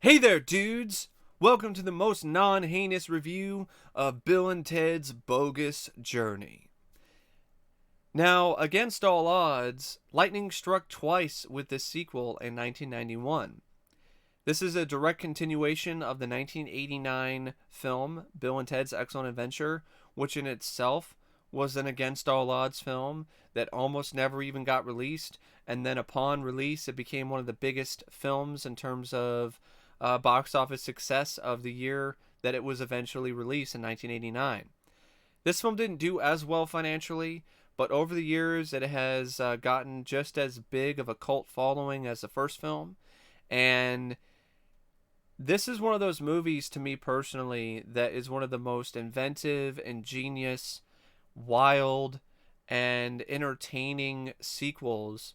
Hey there, dudes! Welcome to the most non-heinous review of Bill and Ted's Bogus Journey. Now, against all odds, lightning struck twice with this sequel in 1991. This is a direct continuation of the 1989 film Bill and Ted's Excellent Adventure, which in itself was an against all odds film that almost never even got released, and then upon release it became one of the biggest films in terms of box office success of the year that it was eventually released in 1989. This film didn't do as well financially, but over the years it has gotten just as big of a cult following as the first film. And this is one of those movies, to me personally, that is one of the most inventive, ingenious, wild, and entertaining sequels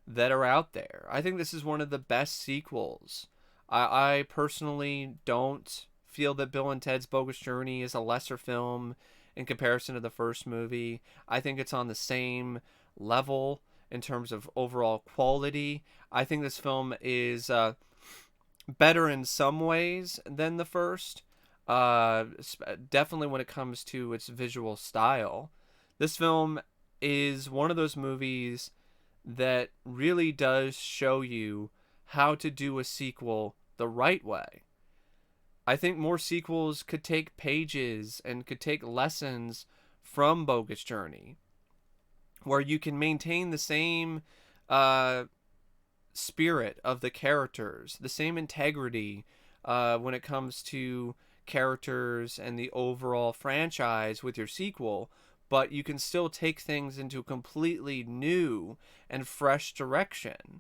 that are out there. I think this is one of the best sequels. I personally don't feel that Bill and Ted's Bogus Journey is a lesser film in comparison to the first movie. I think it's on the same level in terms of overall quality. I think this film is better in some ways than the first. Definitely when it comes to its visual style. This film is one of those movies that really does show you how to do a sequel the right way. I think more sequels could take pages and could take lessons from Bogus Journey, where you can maintain the same spirit of the characters, the same integrity when it comes to characters and the overall franchise with your sequel, but you can still take things into a completely new and fresh direction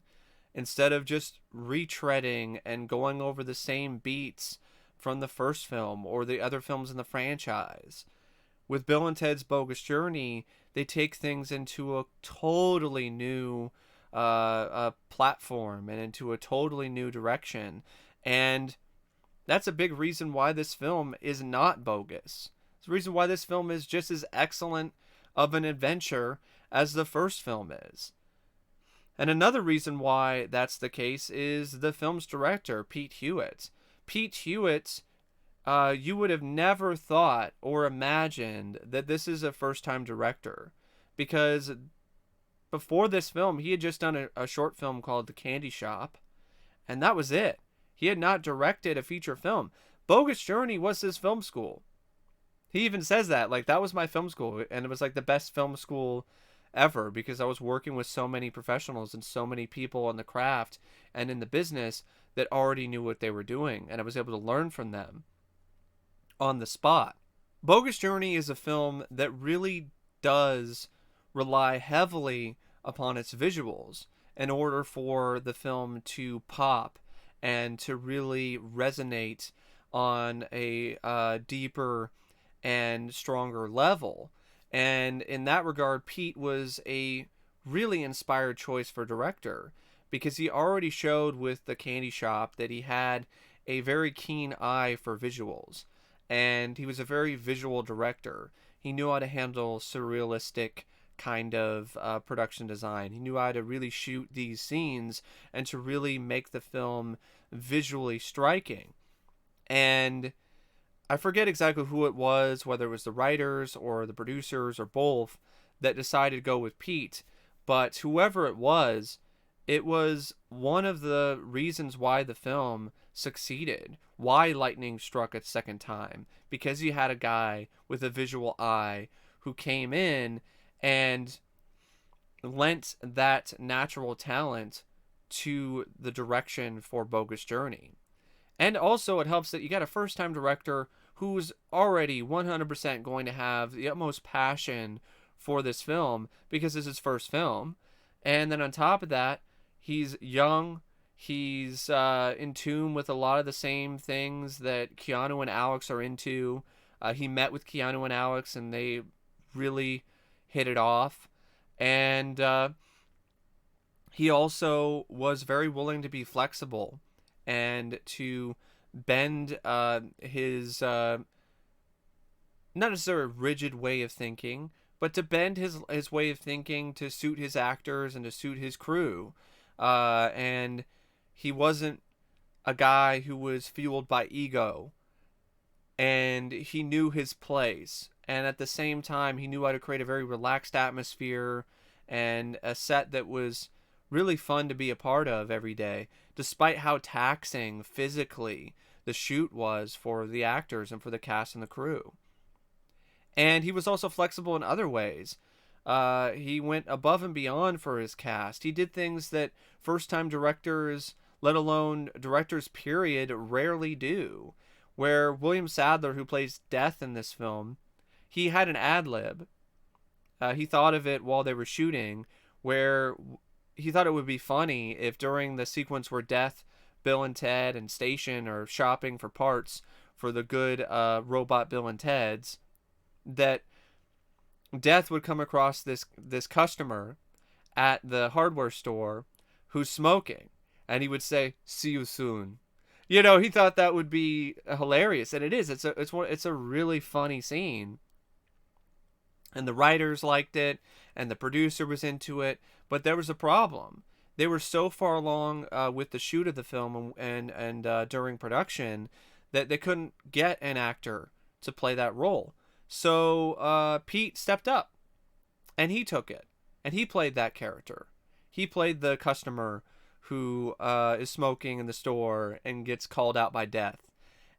instead of just retreading and going over the same beats from the first film or the other films in the franchise. With Bill and Ted's Bogus Journey, they take things into a totally new platform and into a totally new direction. And that's a big reason why this film is not bogus. It's the reason why this film is just as excellent of an adventure as the first film is. And another reason why that's the case is the film's director, Pete Hewitt. Pete Hewitt, you would have never thought or imagined that this is a first-time director, because before this film, he had just done a short film called The Candy Shop, and that was it. He had not directed a feature film. Bogus Journey was his film school. He even says that, like, that was my film school, and it was like the best film school ever because I was working with so many professionals and so many people in the craft and in the business that already knew what they were doing, and I was able to learn from them on the spot. Bogus Journey is a film that really does rely heavily upon its visuals in order for the film to pop and to really resonate on a deeper and stronger level. And in that regard, Pete was a really inspired choice for director because he already showed with The Candy Shop that he had a very keen eye for visuals, and he was a very visual director. He knew how to handle surrealistic kind of production design. He knew how to really shoot these scenes and to really make the film visually striking. And I forget exactly who it was, whether it was the writers or the producers or both, that decided to go with Pete. But whoever it was one of the reasons why the film succeeded, why lightning struck a second time, because you had a guy with a visual eye who came in and lent that natural talent to the direction for Bogus Journey. And also it helps that you got a first-time director who's already 100% going to have the utmost passion for this film because it's his first film. And then on top of that, he's young. He's in tune with a lot of the same things that Keanu and Alex are into. He met with Keanu and Alex and they really hit it off. And he also was very willing to be flexible and to bend his not necessarily rigid way of thinking, but to bend his way of thinking to suit his actors and to suit his crew. And he wasn't a guy who was fueled by ego, and he knew his place. And at the same time, he knew how to create a very relaxed atmosphere and a set that was really fun to be a part of every day, despite how taxing physically the shoot was for the actors and for the cast and the crew. And he was also flexible in other ways. He went above and beyond for his cast. He did things that first time directors, let alone directors, period, rarely do. Where William Sadler, who plays Death in this film, he had an ad lib. He thought of it while they were shooting, where he thought it would be funny if during the sequence where Death, Bill and Ted, and Station are shopping for parts for the good robot Bill and Ted's, that Death would come across this customer at the hardware store who's smoking, and he would say, "See you soon." You know, he thought that would be hilarious, and it is. It's a really funny scene, and the writers liked it, and the producer was into it. But there was a problem. They were so far along with the shoot of the film and during production that they couldn't get an actor to play that role. So Pete stepped up, and he took it, and he played that character. He played the customer who is smoking in the store and gets called out by Death.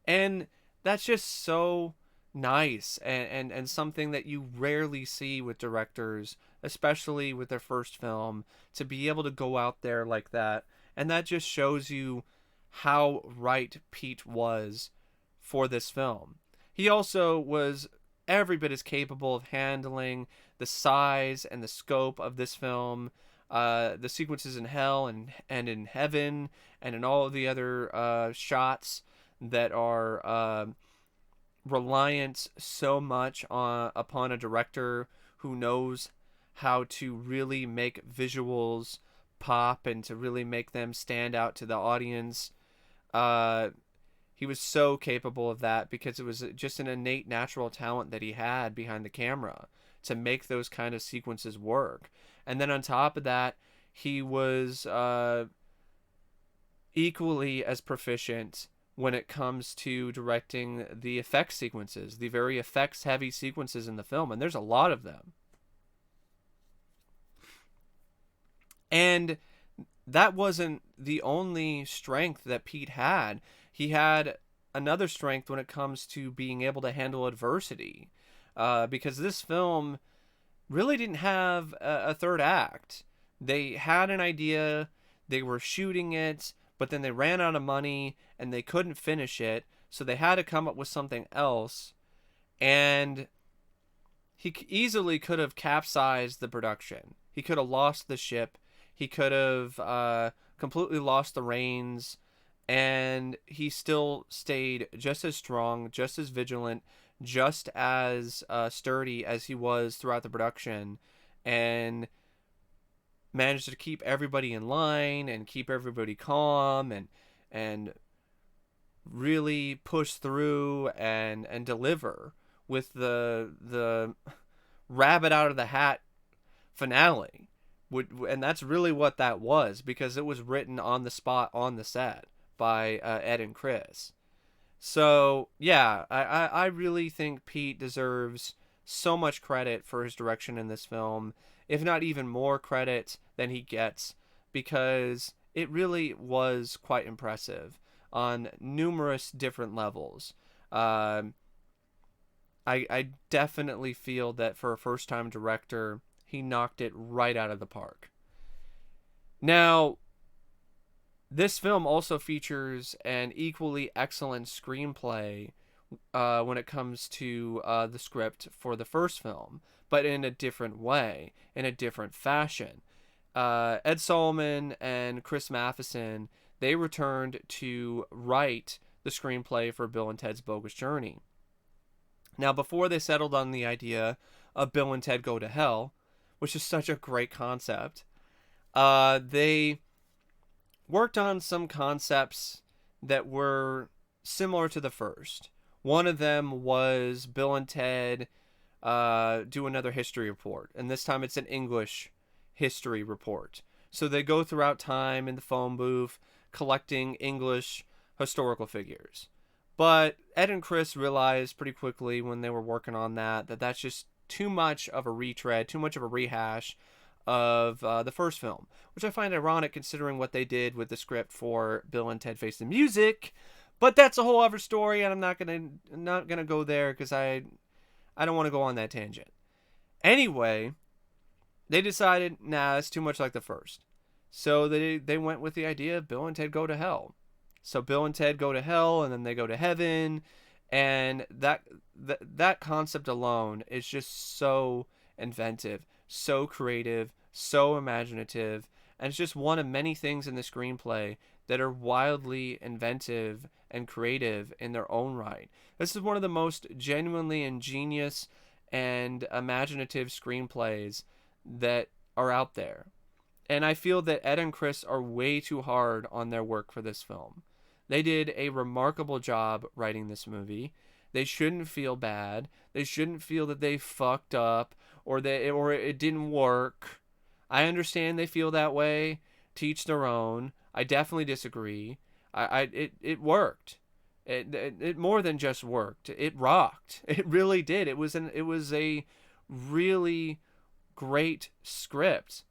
And that's just so nice and something that you rarely see with directors, especially with their first film, to be able to go out there like that. And that just shows you how right Pete was for this film. He also was every bit as capable of handling the size and the scope of this film, the sequences in hell and in heaven, and in all of the other shots that are reliant so much upon a director who knows how to really make visuals pop and to really make them stand out to the audience. He was so capable of that because it was just an innate natural talent that he had behind the camera to make those kind of sequences work. And then on top of that, he was equally as proficient when it comes to directing the effects sequences, the very effects heavy sequences in the film, and there's a lot of them. And that wasn't the only strength that Pete had. He had another strength when it comes to being able to handle adversity, because this film really didn't have a third act. They had an idea, they were shooting it, but then they ran out of money and they couldn't finish it, so they had to come up with something else. And he easily could have capsized the production. He could have lost the ship. He could have completely lost the reins, and he still stayed just as strong, just as vigilant, just as sturdy as he was throughout the production, and managed to keep everybody in line and keep everybody calm and really push through and deliver with the rabbit out of the hat finale. And that's really what that was, because it was written on the spot on the set by Ed and Chris. So yeah, I really think Pete deserves so much credit for his direction in this film, if not even more credit than he gets, because it really was quite impressive on numerous different levels. I definitely feel that for a first-time director, he knocked it right out of the park. Now, this film also features an equally excellent screenplay when it comes to the script for the first film, but in a different way, in a different fashion. Ed Solomon and Chris Matheson, they returned to write the screenplay for Bill and Ted's Bogus Journey. Now, before they settled on the idea of Bill and Ted Go to Hell, which is such a great concept, they worked on some concepts that were similar to the first. One of them was Bill and Ted do another history report, and this time it's an English history report. So they go throughout time in the phone booth collecting English historical figures. But Ed and Chris realized pretty quickly when they were working on that that's just too much of a retread, too much of a rehash of the first film, which I find ironic considering what they did with the script for Bill and Ted Face the Music. But that's a whole other story, and I'm not gonna go there because I don't want to go on that tangent. Anyway, they decided, nah, it's too much like the first. So they went with the idea of Bill and Ted Go to Hell. So Bill and Ted go to hell, and then they go to heaven, and that concept alone is just so inventive, so creative, so imaginative, and it's just one of many things in the screenplay that are wildly inventive and creative in their own right. This is one of the most genuinely ingenious and imaginative screenplays that are out there. And I feel that Ed and Chris are way too hard on their work for this film. They did a remarkable job writing this movie. They shouldn't feel bad. They shouldn't feel that they fucked up or it didn't work. I understand they feel that way. To each their own. I definitely disagree. It worked. It more than just worked. It rocked. It really did. It was a really great script.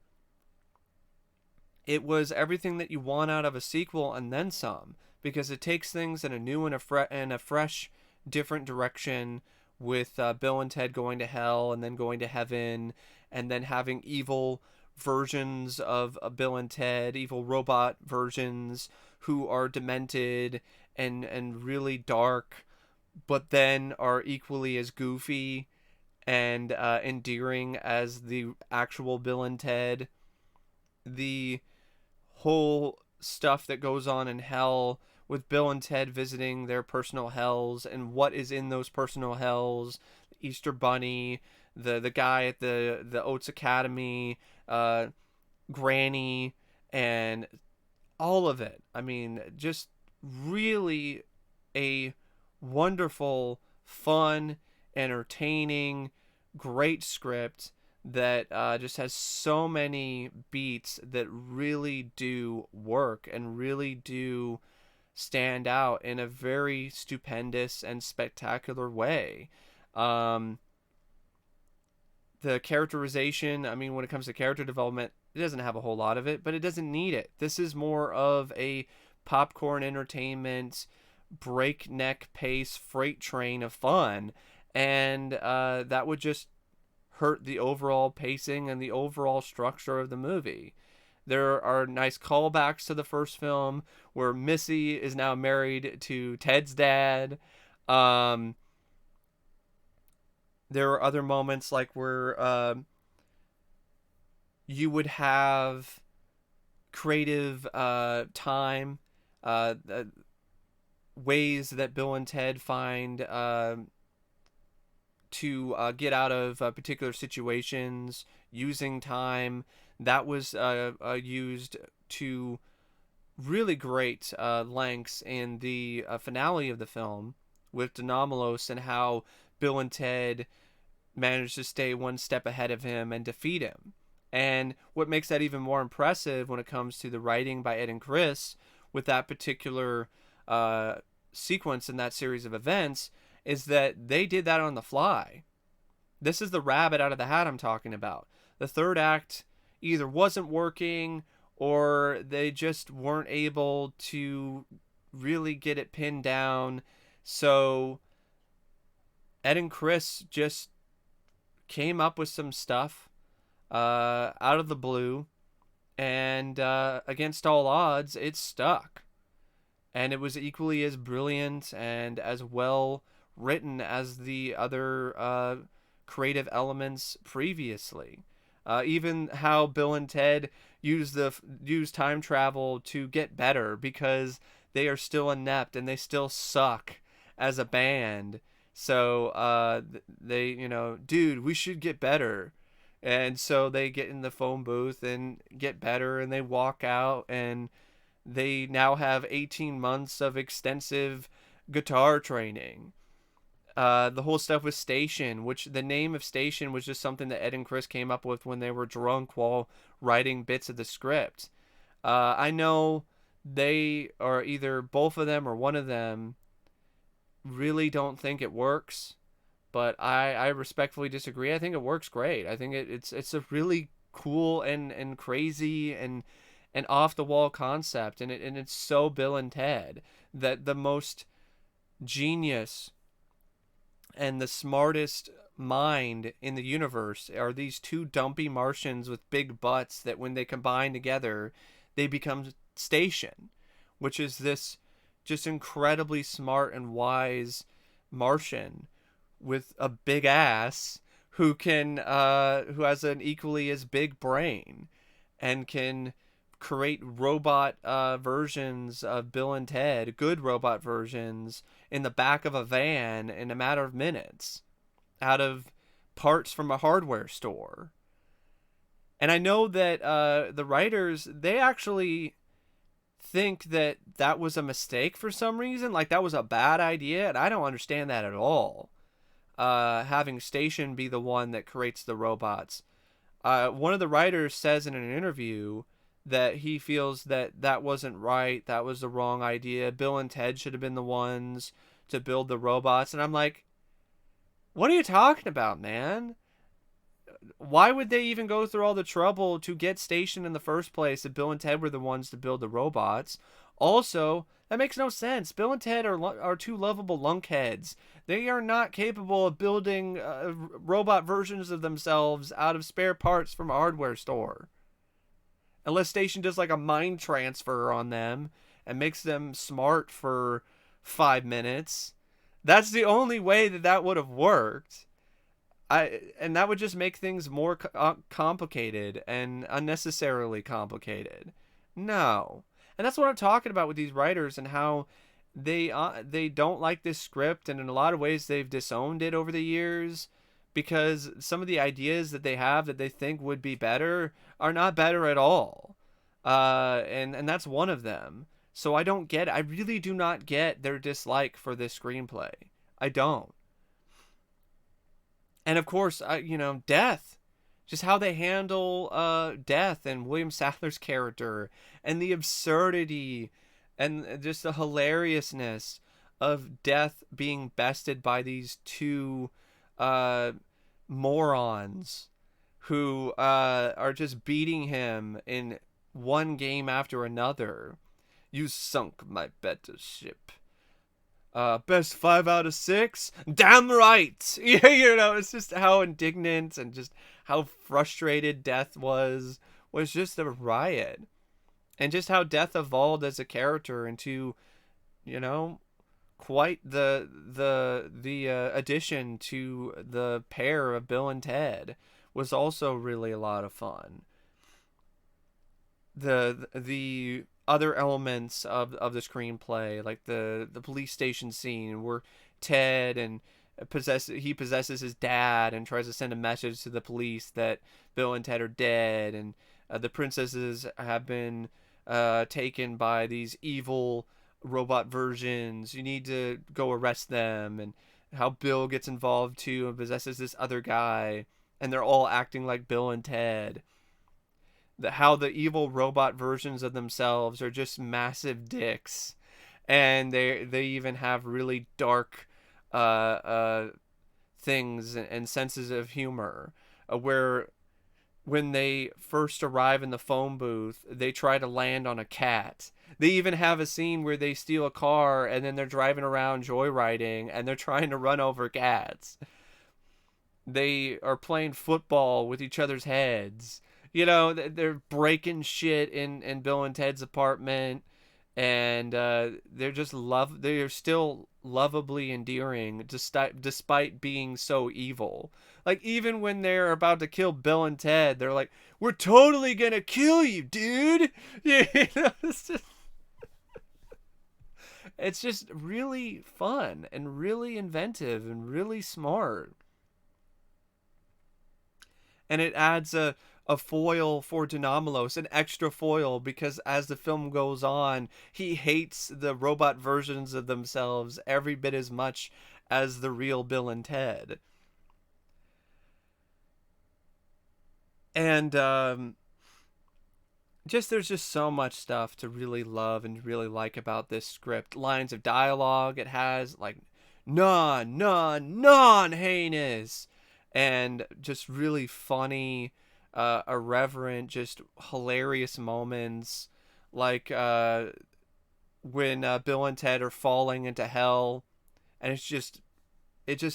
It was everything that you want out of a sequel and then some, because it takes things in a new and a fresh, different direction with Bill and Ted going to hell and then going to heaven and then having evil versions of Bill and Ted, evil robot versions who are demented and really dark, but then are equally as goofy and endearing as the actual Bill and Ted. The whole stuff that goes on in hell with Bill and Ted visiting their personal hells and what is in those personal hells, Easter Bunny, the guy at the Oates Academy, Granny, and all of it. I mean, just really a wonderful, fun, entertaining, great script that just has so many beats that really do work and really do stand out in a very stupendous and spectacular way. The characterization, I mean, when it comes to character development, it doesn't have a whole lot of it, but it doesn't need it. This is more of a popcorn entertainment, breakneck pace freight train of fun, and that would just hurt the overall pacing and the overall structure of the movie. There are nice callbacks to the first film where Missy is now married to Ted's dad. There are other moments like where you would have creative time, ways that Bill and Ted find to get out of particular situations using time. That was used to really great lengths in the finale of the film with Denomalos and how Bill and Ted managed to stay one step ahead of him and defeat him. And what makes that even more impressive when it comes to the writing by Ed and Chris with that particular sequence in that series of events is that they did that on the fly. This is the rabbit out of the hat I'm talking about. The third act either wasn't working or they just weren't able to really get it pinned down. So Ed and Chris just came up with some stuff out of the blue, and against all odds, it stuck. And it was equally as brilliant and as well written as the other creative elements previously. Even how Bill and Ted use time travel to get better because they are still inept and they still suck as a band. So they, dude, we should get better. And so they get in the phone booth and get better, and they walk out, and they now have 18 months of extensive guitar training. The whole stuff with Station, which the name of Station was just something that Ed and Chris came up with when they were drunk while writing bits of the script. I know they are either both of them or one of them really don't think it works. But I respectfully disagree. I think it works great. I think it's a really cool and crazy and off the wall concept, and it's so Bill and Ted that the most genius and the smartest mind in the universe are these two dumpy Martians with big butts that when they combine together, they become Station, which is this just incredibly smart and wise Martian with a big ass who has an equally as big brain and can create robot versions of Bill and Ted, good robot versions, in the back of a van in a matter of minutes out of parts from a hardware store. And I know that the writers, they actually think that that was a mistake for some reason. Like, that was a bad idea, and I don't understand that at all. Having Station be the one that creates the robots. One of the writers says in an interview that he feels that that wasn't right. That was the wrong idea. Bill and Ted should have been the ones to build the robots. And I'm like, what are you talking about, man? Why would they even go through all the trouble to get Station in the first place if Bill and Ted were the ones to build the robots? Also, that makes no sense. Bill and Ted are two lovable lunkheads. They are not capable of building robot versions of themselves out of spare parts from a hardware store. Unless Station does like a mind transfer on them and makes them smart for 5 minutes. That's the only way that that would have worked. And that would just make things more complicated and unnecessarily complicated. No. And that's what I'm talking about with these writers and how they don't like this script, and in a lot of ways they've disowned it over the years because some of the ideas that they have that they think would be better are not better at all. And that's one of them. So I really do not get their dislike for this screenplay. I don't. And of course, death. Just how they handle death and William Sadler's character and the absurdity and just the hilariousness of death being bested by these two morons who are just beating him in one game after another. You sunk my better ship. Best 5 out of 6? Damn right! Yeah, it's just how indignant and just how frustrated Death was just a riot. And just how Death evolved as a character into, quite the addition to the pair of Bill and Ted was also really a lot of fun. The other elements of the screenplay, like the police station scene where Ted and possesses his dad and tries to send a message to the police that Bill and Ted are dead, and the princesses have been taken by these evil robot versions. You need to go arrest them, and how Bill gets involved too and possesses this other guy, and they're all acting like Bill and Ted. How the evil robot versions of themselves are just massive dicks, and they even have really dark things and senses of humor, where when they first arrive in the phone booth, they try to land on a cat. They even have a scene where they steal a car and then they're driving around joyriding and they're trying to run over cats. They are playing football with each other's heads. They're breaking shit in Bill and Ted's apartment, and they're still lovably endearing despite being so evil. Like, even when they're about to kill Bill and Ted, they're like, "We're totally gonna kill you, dude." It's just really fun and really inventive and really smart. And it adds a foil for Denomalos, an extra foil, because as the film goes on, he hates the robot versions of themselves every bit as much as the real Bill and Ted. And just there's just so much stuff to really love and really like about this script. Lines of dialogue it has, like non-heinous, and just really funny, irreverent, just hilarious moments, like when Bill and Ted are falling into hell, and it just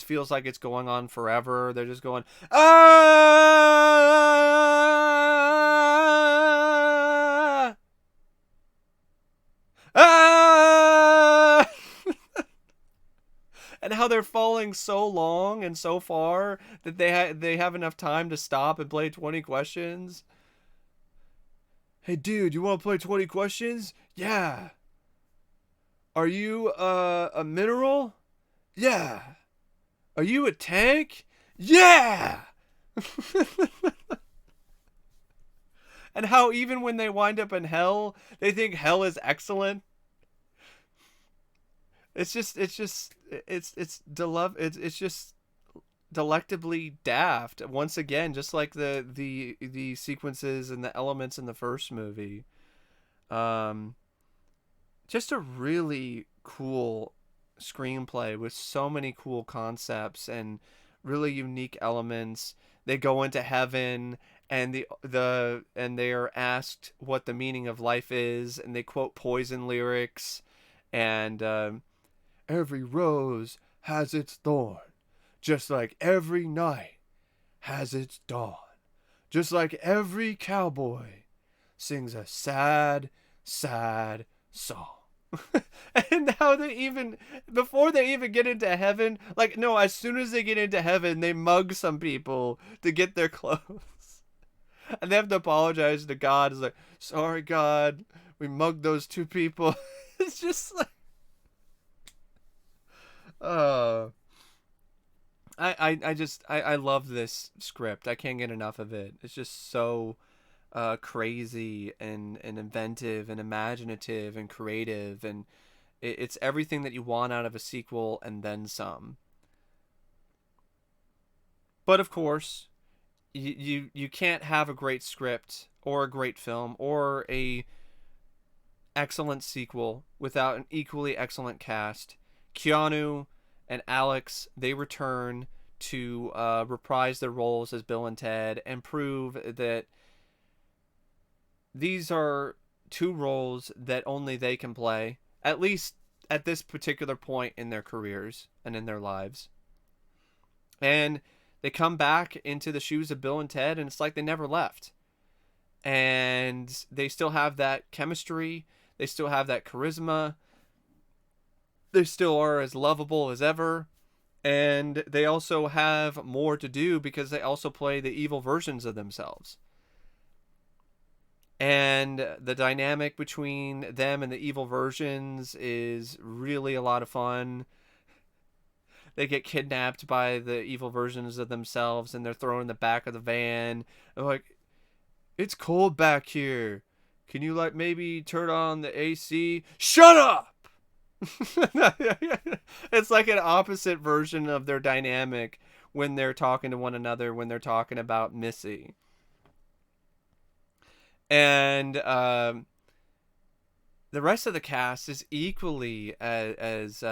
feels like it's going on forever. They're just going, ah, ah, and how they're falling so long and so far that they have enough time to stop and play 20 questions. Hey, dude, you want to play 20 questions? Yeah. Are you a mineral? Yeah. Are you a tank? Yeah. And how even when they wind up in hell, they think hell is excellent. It's just delectably daft. Once again, just like the sequences and the elements in the first movie. Um, just a really cool screenplay with so many cool concepts and really unique elements. They go into heaven and they are asked what the meaning of life is, and they quote Poison lyrics, and every rose has its thorn, just like every night has its dawn, just like every cowboy sings a sad, sad song. And how they even, before they even get into heaven, like, no, as soon as they get into heaven, they mug some people to get their clothes. And they have to apologize to God. It's like, sorry, God, we mugged those two people. It's just like, uh, I love this script. I can't get enough of it. It's just so crazy and inventive and imaginative and creative, and it's everything that you want out of a sequel and then some. But of course, you can't have a great script or a great film or a excellent sequel without an equally excellent cast. Keanu and Alex, they return to reprise their roles as Bill and Ted and prove that these are two roles that only they can play, at least at this particular point in their careers and in their lives. And they come back into the shoes of Bill and Ted, and it's like they never left. And they still have that chemistry, they still have that charisma, they still are as lovable as ever. And they also have more to do because they also play the evil versions of themselves. And the dynamic between them and the evil versions is really a lot of fun. They get kidnapped by the evil versions of themselves, and they're thrown in the back of the van. They're like, it's cold back here. Can you, like, maybe turn on the AC? Shut up! It's like an opposite version of their dynamic when they're talking to one another, when they're talking about Missy. And the rest of the cast is equally as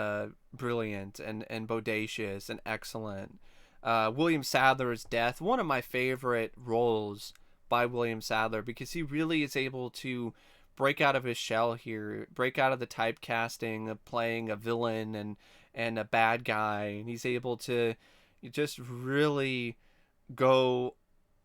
brilliant and bodacious and excellent. William Sadler's death, one of my favorite roles by William Sadler, because he really is able to break out of his shell here, break out of the typecasting of playing a villain and a bad guy, and he's able to just really go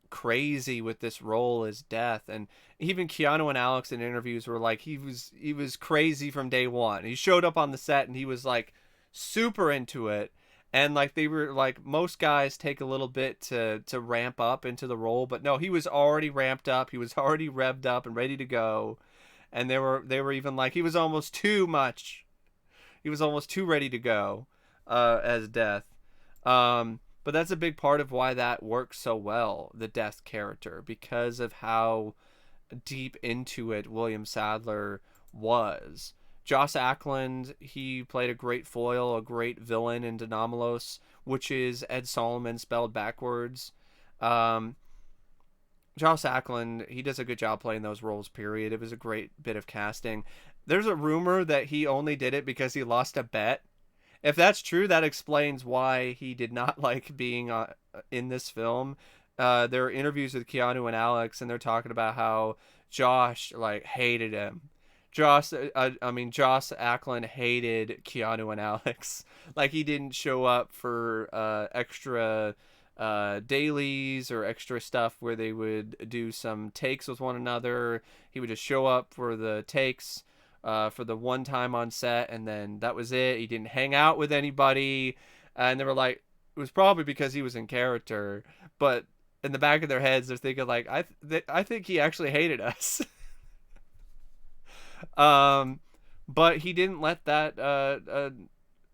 crazy with this role as death. And even Keanu and Alex in interviews were like, he was crazy from day one. He showed up on the set and he was like super into it, and like they were like, most guys take a little bit to ramp up into the role, but no, he was already ramped up, he was already revved up and ready to go. And they were even like, he was almost too much, he was almost too ready to go as death. But that's a big part of why that works so well, the death character, because of how deep into it William Sadler was. Joss Ackland, he played a great foil, a great villain in Denomalos, which is Ed Solomon spelled backwards. Um, Joss Ackland, he does a good job playing those roles, period. It was a great bit of casting. There's a rumor that he only did it because he lost a bet. If that's true, that explains why he did not like being in this film. There are interviews with Keanu and Alex, and they're talking about how Josh like hated him. Joss Ackland hated Keanu and Alex. Like he didn't show up for extra dailies or extra stuff where they would do some takes with one another. He would just show up for the takes for the one time on set, and then that was it. He didn't hang out with anybody, and they were like, it was probably because he was in character, but in the back of their heads, they're thinking like, I think he actually hated us. um, but he didn't let that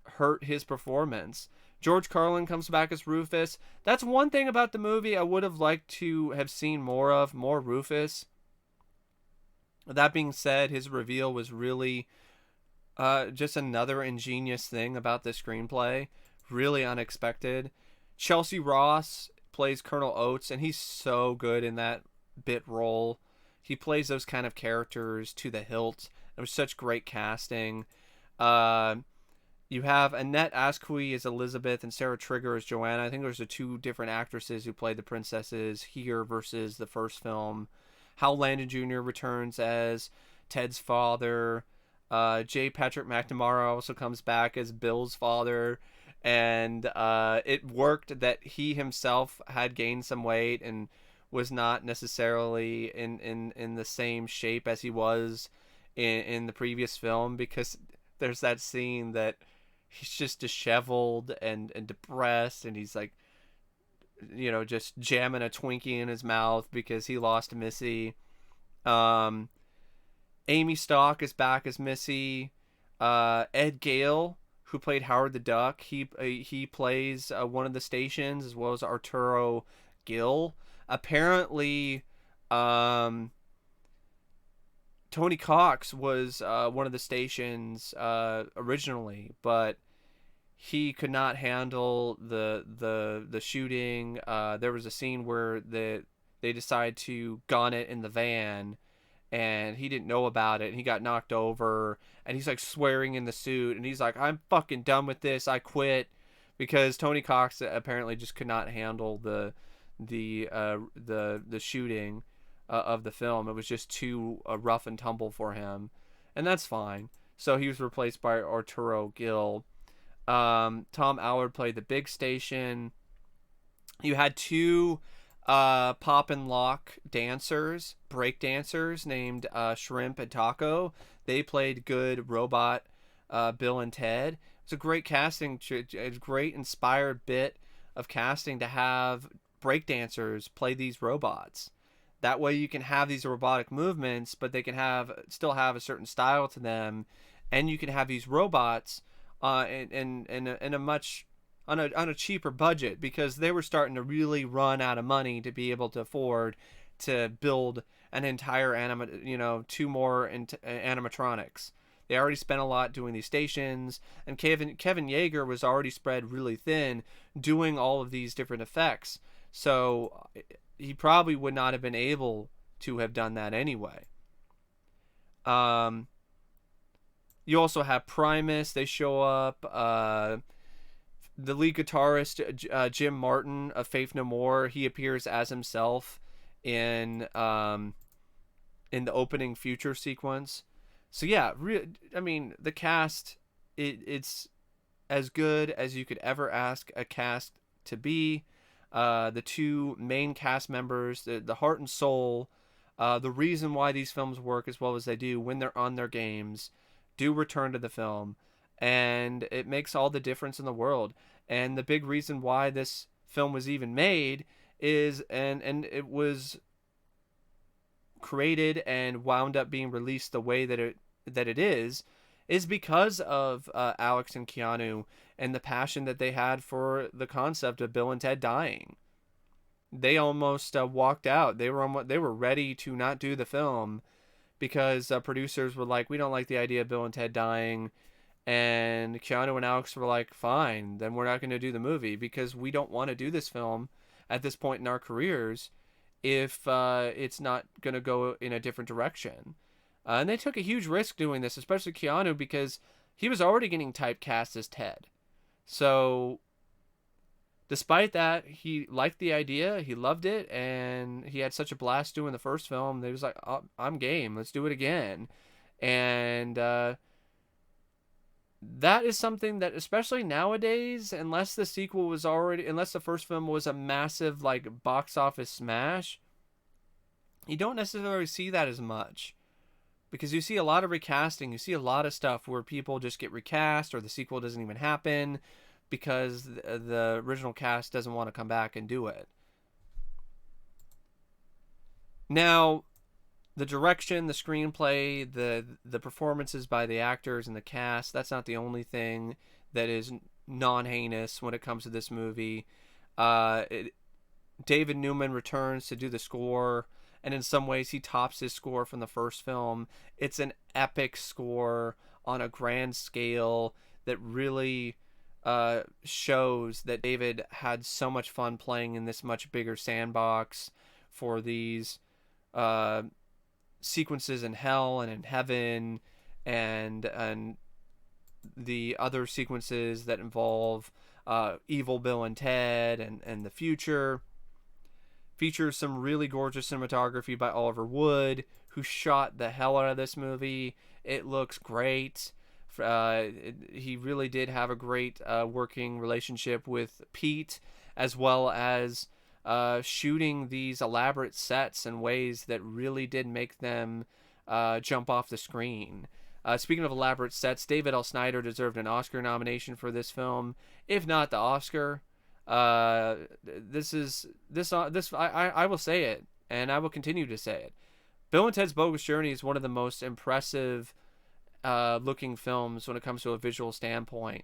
hurt his performance. George Carlin comes back as Rufus. That's one thing about the movie I would have liked to have seen more Rufus. That being said, his reveal was really just another ingenious thing about the screenplay. Really unexpected. Chelsea Ross plays Colonel Oates, and he's so good in that bit role. He plays those kind of characters to the hilt. It was such great casting. You have Annette Asqui as Elizabeth and Sarah Trigger as Joanna. I think there's the two different actresses who played the princesses here versus the first film. Hal Landon Jr. returns as Ted's father. J. Patrick McNamara also comes back as Bill's father. And it worked that he himself had gained some weight and was not necessarily in the same shape as he was in the previous film, because there's that scene that he's just disheveled and depressed, and he's like, just jamming a Twinkie in his mouth because he lost Missy. Amy Stock is back as Missy. Ed Gale, who played Howard the Duck, he plays one of the stations, as well as Arturo Gill. Apparently, Tony Cox was one of the stations originally, but he could not handle the shooting. There was a scene where they decided to gun it in the van, and he didn't know about it, and he got knocked over, and he's like swearing in the suit, and he's like, I'm fucking done with this, I quit, because Tony Cox apparently just could not handle the shooting of the film. It was just too rough and tumble for him, and that's fine. So he was replaced by Arturo Gill. Tom Allard played the big station. You had two pop and lock dancers, break dancers, named Shrimp and Taco. They played good robot Bill and Ted. It's a great casting, a great inspired bit of casting to have break dancers play these robots. That way you can have these robotic movements, but they can still have a certain style to them, and you can have these robots in a much on a cheaper budget, because they were starting to really run out of money to be able to afford to build an entire two more animatronics. They already spent a lot doing these stations, and Kevin Yeager was already spread really thin doing all of these different effects. So he probably would not have been able to have done that anyway. You also have Primus. They show up. The lead guitarist, Jim Martin of Faith No More, he appears as himself in the opening future sequence. So yeah, the cast, it's as good as you could ever ask a cast to be. The two main cast members, the heart and soul, the reason why these films work as well as they do when they're on their games, do return to the film, and it makes all the difference in the world. And the big reason why this film was even made is, and it was created and wound up being released the way that it is because of Alex and Keanu and the passion that they had for the concept of Bill and Ted dying. They almost walked out. They were ready to not do the film because producers were like, we don't like the idea of Bill and Ted dying. And Keanu and Alex were like, fine, then we're not going to do the movie because we don't want to do this film at this point in our careers if it's not going to go in a different direction. And they took a huge risk doing this, especially Keanu, because he was already getting typecast as Ted. So, despite that, he liked the idea, he loved it, and he had such a blast doing the first film. They was like, oh, "I'm game. Let's do it again." And that is something that, especially nowadays, unless the first film was a massive like box office smash, you don't necessarily see that as much, because you see a lot of recasting, you see a lot of stuff where people just get recast or the sequel doesn't even happen because the original cast doesn't want to come back and do it. Now, the direction, the screenplay, the performances by the actors and the cast, that's not the only thing that is non-heinous when it comes to this movie. It, David Newman returns to do the score, and in some ways he tops his score from the first film. It's an epic score on a grand scale that really shows that David had so much fun playing in this much bigger sandbox for these uh, sequences in hell and in heaven, and the other sequences that involve evil Bill and Ted and the future. Features some really gorgeous cinematography by Oliver Wood, who shot the hell out of this movie. It looks great. He really did have a great working relationship with Pete, as well as shooting these elaborate sets in ways that really did make them jump off the screen. Speaking of elaborate sets, David L. Snyder deserved an Oscar nomination for this film, if not the Oscar. I will say it, and I will continue to say it. Bill and Ted's Bogus Journey is one of the most impressive looking films when it comes to a visual standpoint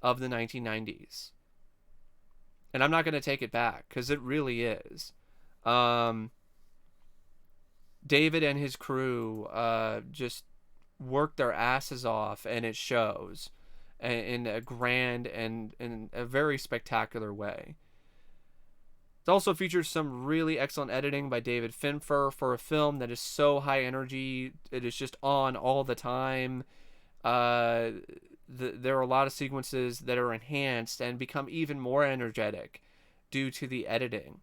of the 1990s. And I'm not going to take it back, because it really is. David and his crew just worked their asses off, and it shows in a grand and in a very spectacular way. It also features some really excellent editing by David Finfer for a film that is so high energy. It is just on all the time. There are a lot of sequences that are enhanced and become even more energetic due to the editing.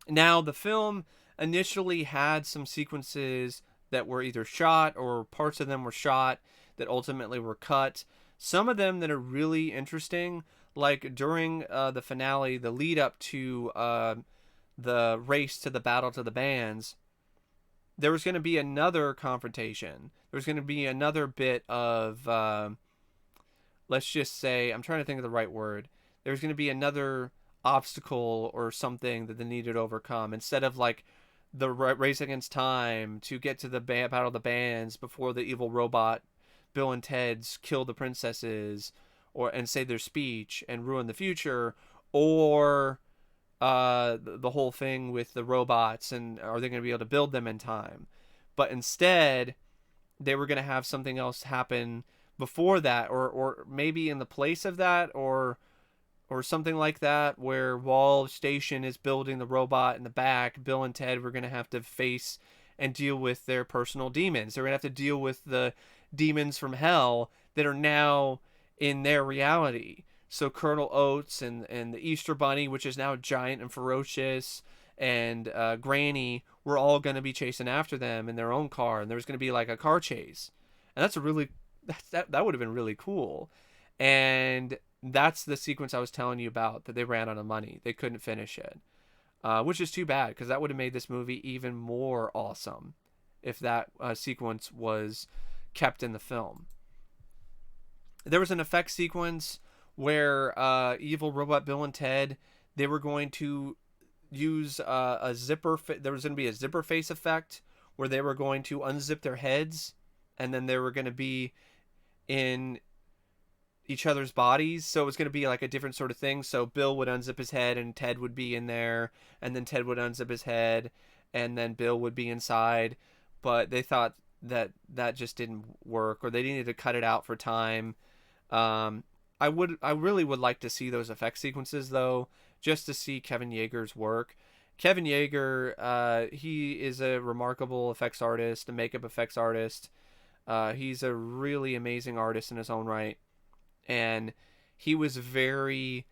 Now, the film initially had some sequences that were either shot or parts of them were shot that ultimately were cut. Some of them that are really interesting, like during the finale, the lead up to the race to the battle to the bands, there was going to be another confrontation. There was going to be another bit of, let's just say, I'm trying to think of the right word. There was going to be another obstacle or something that they needed to overcome. Instead of like the race against time to get to the battle of the bands before the evil robot Bill and Ted's kill the princesses and say their speech and ruin the future, or the whole thing with the robots and are they going to be able to build them in time. But instead, they were going to have something else happen before that, or maybe in the place of that, or something like that, where while Station is building the robot in the back, Bill and Ted were going to have to face and deal with their personal demons. They're going to have to deal with the demons from hell that are now in their reality. So Colonel Oates and the Easter Bunny, which is now giant and ferocious, and Granny, were all going to be chasing after them in their own car, and there was going to be like a car chase. And that would have been really cool. And that's the sequence I was telling you about, that they ran out of money. They couldn't finish it. Which is too bad, because that would have made this movie even more awesome if that sequence was kept in the film. There was an effect sequence where evil robot Bill and Ted, they were going to use a zipper. There was going to be a zipper face effect where they were going to unzip their heads, and then they were going to be in each other's bodies. So it was going to be like a different sort of thing. So Bill would unzip his head and Ted would be in there, and then Ted would unzip his head and then Bill would be inside. But they thought that just didn't work, or they needed to cut it out for time. I really would like to see those effect sequences though, just to see Kevin Yeager's work. Kevin Yeager, he is a remarkable effects artist, a makeup effects artist. He's a really amazing artist in his own right, and he was very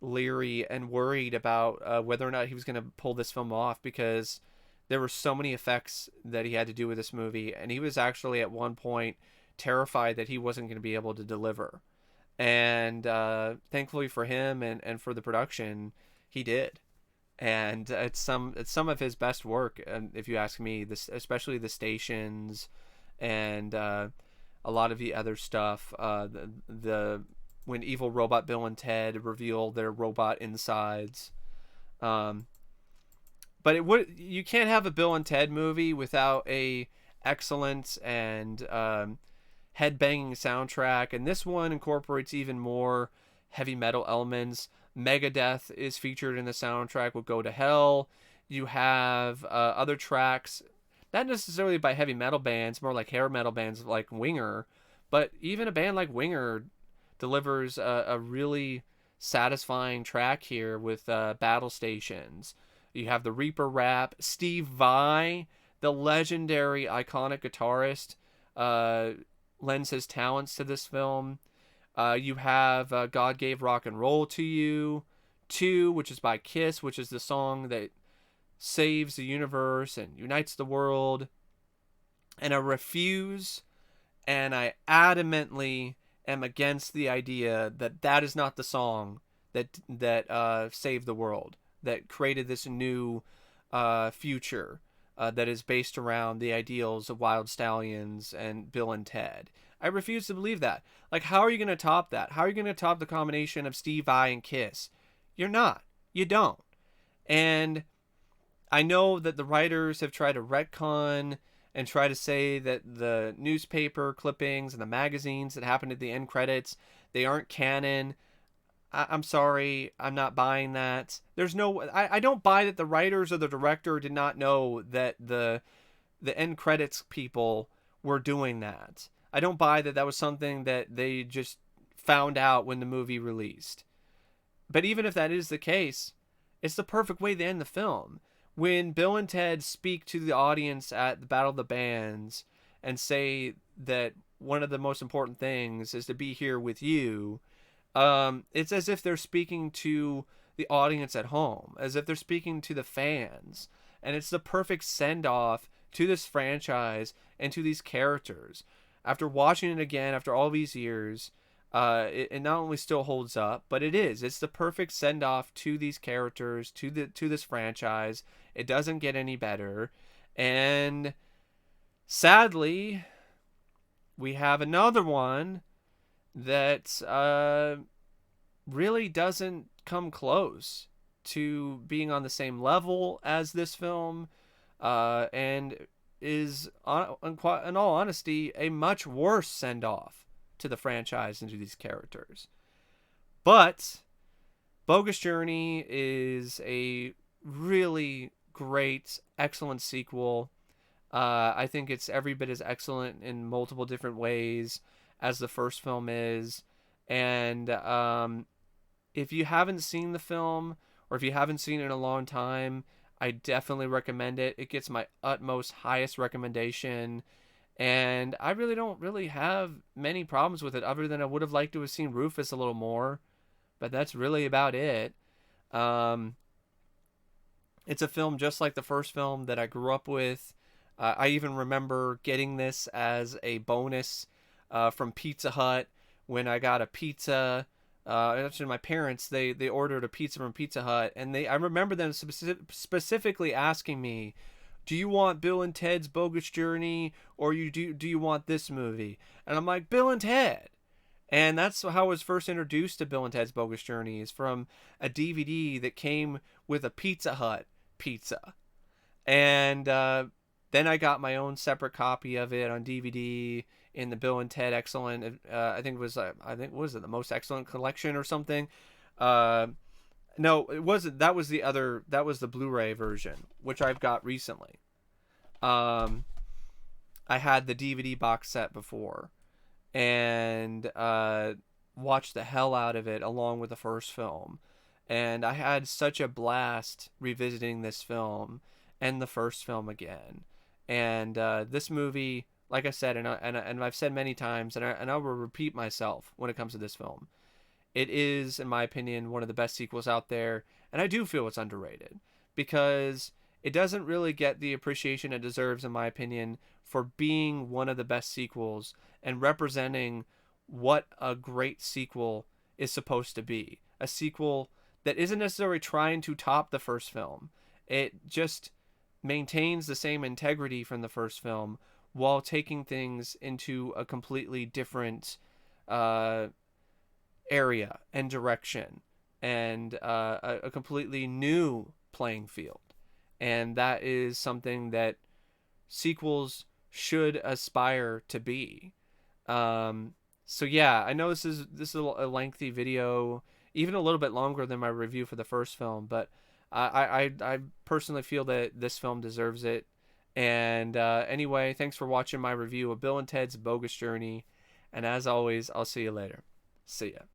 leery and worried about whether or not he was going to pull this film off, because there were so many effects that he had to do with this movie, and he was actually at one point terrified that he wasn't going to be able to deliver. And thankfully for him and for the production, he did. And it's some of his best work, and if you ask me, this especially the stations and a lot of the other stuff. The when evil robot Bill and Ted reveal their robot insides. Um, but you can't have a Bill and Ted movie without a excellent and headbanging soundtrack, and this one incorporates even more heavy metal elements. Megadeth is featured in the soundtrack with Go to Hell. You have other tracks, not necessarily by heavy metal bands, more like hair metal bands like Winger, but even a band like Winger delivers a really satisfying track here with Battle Stations. You have the Reaper rap. Steve Vai, the legendary, iconic guitarist, lends his talents to this film. You have God Gave Rock and Roll to You, 2, which is by Kiss, which is the song that saves the universe and unites the world. And I refuse, and I adamantly am against the idea that that is not the song that saved the world, that created this new future that is based around the ideals of Wild Stallions and Bill and Ted. I refuse to believe that. Like, how are you going to top that? How are you going to top the combination of Steve Vai and Kiss? You're not. You don't. And I know that the writers have tried to retcon and try to say that the newspaper clippings and the magazines that happened at the end credits, they aren't canon. I'm sorry, I'm not buying that. There's no, I don't buy that the writers or the director did not know that the end credits people were doing that. I don't buy that that was something that they just found out when the movie released. But even if that is the case, it's the perfect way to end the film. When Bill and Ted speak to the audience at the Battle of the Bands and say that one of the most important things is to be here with you, it's as if they're speaking to the audience at home, as if they're speaking to the fans. And it's the perfect send-off to this franchise and to these characters. After watching it again, after all these years, it not only still holds up, but it's the perfect send-off to these characters, to this franchise. It doesn't get any better. And sadly, we have another one that really doesn't come close to being on the same level as this film, and is, in all honesty, a much worse send-off to the franchise and to these characters. But Bogus Journey is a really great, excellent sequel. I think it's every bit as excellent in multiple different ways as the first film is. And if you haven't seen the film, or if you haven't seen it in a long time, I definitely recommend it. It gets my utmost highest recommendation. And I really don't really have many problems with it, other than I would have liked to have seen Rufus a little more. But that's really about it. It's a film just like the first film that I grew up with. I even remember getting this as a bonus from Pizza Hut when I got a pizza. Actually, my parents, they ordered a pizza from Pizza Hut, and I remember them specifically asking me, do you want Bill and Ted's Bogus Journey, or do you want this movie? And I'm like, Bill and Ted. And that's how I was first introduced to Bill and Ted's Bogus Journey, is from a DVD that came with a Pizza Hut pizza. And then I got my own separate copy of it on DVD in the Bill and Ted Excellent. I think it was the Most Excellent Collection or something. No, it wasn't. That was the Blu-ray version, which I've got recently. I had the DVD box set before, and watched the hell out of it along with the first film. And I had such a blast revisiting this film and the first film again. And this movie, like I said, and I've said many times, and I will repeat myself when it comes to this film, it is, in my opinion, one of the best sequels out there. And I do feel it's underrated because it doesn't really get the appreciation it deserves, in my opinion, for being one of the best sequels and representing what a great sequel is supposed to be. A sequel that isn't necessarily trying to top the first film. It just maintains the same integrity from the first film while taking things into a completely different uh, area and direction and a completely new playing field. And that is something that sequels should aspire to be. Um, so yeah, I know this is a lengthy video, even a little bit longer than my review for the first film, but I personally feel that this film deserves it. And anyway, thanks for watching my review of Bill and Ted's Bogus Journey. And as always, I'll see you later. See ya.